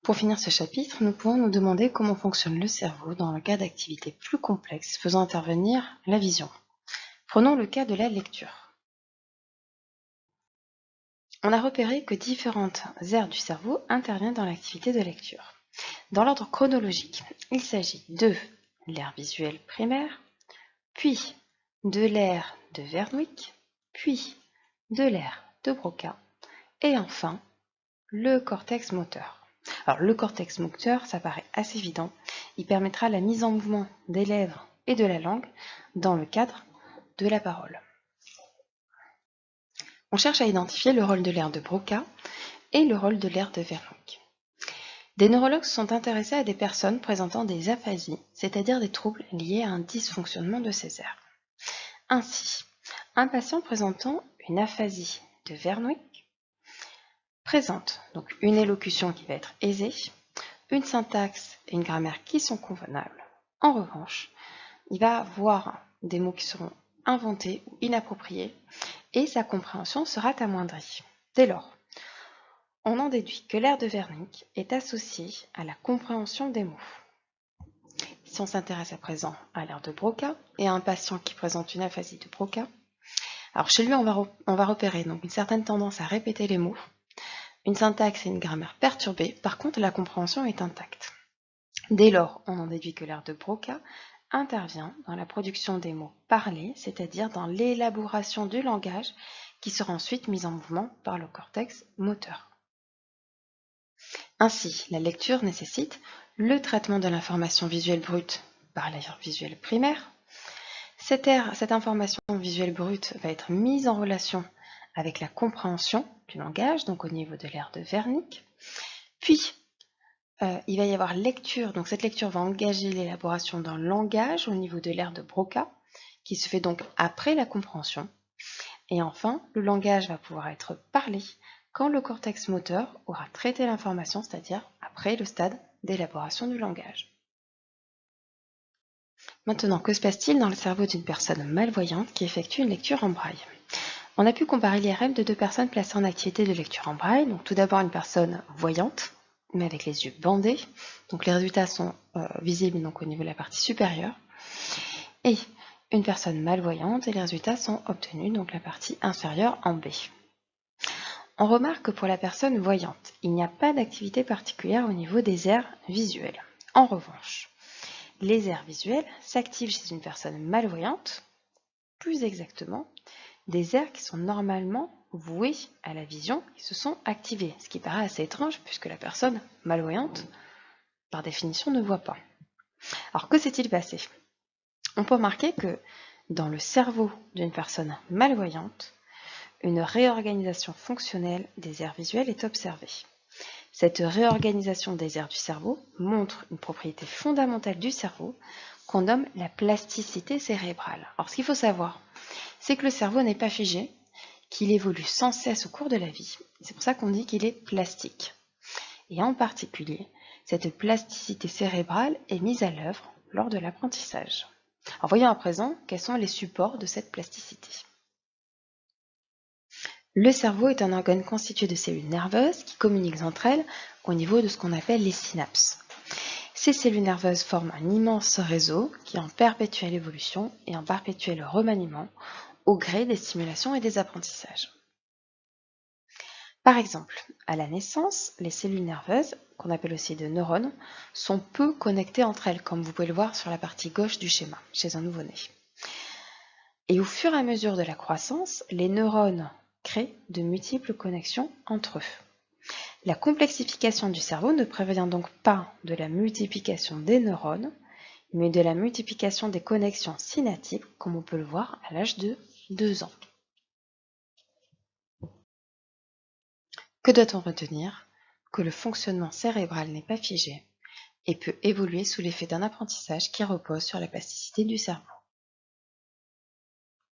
Pour finir ce chapitre, nous pouvons nous demander comment fonctionne le cerveau dans le cas d'activités plus complexes faisant intervenir la vision. Prenons le cas de la lecture. On a repéré que différentes aires du cerveau interviennent dans l'activité de lecture. Dans l'ordre chronologique, il s'agit de l'aire visuelle primaire, puis de l'aire de Wernicke, puis de l'aire de Broca, et enfin le cortex moteur. Alors le cortex moteur, ça paraît assez évident, il permettra la mise en mouvement des lèvres et de la langue dans le cadre de la parole. On cherche à identifier le rôle de l'aire de Broca et le rôle de l'aire de Wernicke. Des neurologues sont intéressés à des personnes présentant des aphasies, c'est-à-dire des troubles liés à un dysfonctionnement de ces aires. Ainsi, un patient présentant une aphasie de Wernicke présente donc une élocution qui va être aisée, une syntaxe et une grammaire qui sont convenables. En revanche, il va avoir des mots qui seront inventés ou inappropriés et sa compréhension sera amoindrie. Dès lors, on en déduit que l'aire de Wernicke est associée à la compréhension des mots. Si on s'intéresse à présent à l'aire de Broca et à un patient qui présente une aphasie de Broca, alors chez lui on va repérer donc une certaine tendance à répéter les mots, une syntaxe et une grammaire perturbées, par contre la compréhension est intacte. Dès lors, on en déduit que l'aire de Broca intervient dans la production des mots parlés, c'est-à-dire dans l'élaboration du langage qui sera ensuite mis en mouvement par le cortex moteur. Ainsi, la lecture nécessite le traitement de l'information visuelle brute par l'aire visuelle primaire. Cette information visuelle brute va être mise en relation avec la compréhension du langage, donc au niveau de l'aire de Wernicke. Puis, il va y avoir lecture, donc cette lecture va engager l'élaboration d'un langage au niveau de l'aire de Broca, qui se fait donc après la compréhension. Et enfin, le langage va pouvoir être parlé quand le cortex moteur aura traité l'information, c'est-à-dire après le stade d'élaboration du langage. Maintenant, que se passe-t-il dans le cerveau d'une personne malvoyante qui effectue une lecture en braille? On a pu comparer l'IRM de deux personnes placées en activité de lecture en braille. Donc, tout d'abord, une personne voyante, mais avec les yeux bandés. Donc, les résultats sont visibles donc, au niveau de la partie supérieure. Et une personne malvoyante et les résultats sont obtenus donc la partie inférieure en B. On remarque que pour la personne voyante, il n'y a pas d'activité particulière au niveau des aires visuelles. En revanche, les aires visuelles s'activent chez une personne malvoyante, plus exactement, des aires qui sont normalement vouées à la vision qui se sont activées, ce qui paraît assez étrange puisque la personne malvoyante, par définition, ne voit pas. Alors que s'est-il passé? On peut remarquer que dans le cerveau d'une personne malvoyante, une réorganisation fonctionnelle des aires visuelles est observée. Cette réorganisation des aires du cerveau montre une propriété fondamentale du cerveau qu'on nomme la plasticité cérébrale. Alors ce qu'il faut savoir, c'est que le cerveau n'est pas figé, qu'il évolue sans cesse au cours de la vie. C'est pour ça qu'on dit qu'il est plastique. Et en particulier, cette plasticité cérébrale est mise à l'œuvre lors de l'apprentissage. Alors voyons à présent quels sont les supports de cette plasticité. Le cerveau est un organe constitué de cellules nerveuses qui communiquent entre elles au niveau de ce qu'on appelle les synapses. Ces cellules nerveuses forment un immense réseau qui est en perpétuelle évolution et en perpétuel remaniement au gré des stimulations et des apprentissages. Par exemple, à la naissance, les cellules nerveuses, qu'on appelle aussi des neurones, sont peu connectées entre elles, comme vous pouvez le voir sur la partie gauche du schéma, chez un nouveau-né. Et au fur et à mesure de la croissance, les neurones créent de multiples connexions entre eux. La complexification du cerveau ne prévient donc pas de la multiplication des neurones, mais de la multiplication des connexions synaptiques, comme on peut le voir à l'âge de 2 ans. Que doit-on retenir? Que le fonctionnement cérébral n'est pas figé et peut évoluer sous l'effet d'un apprentissage qui repose sur la plasticité du cerveau.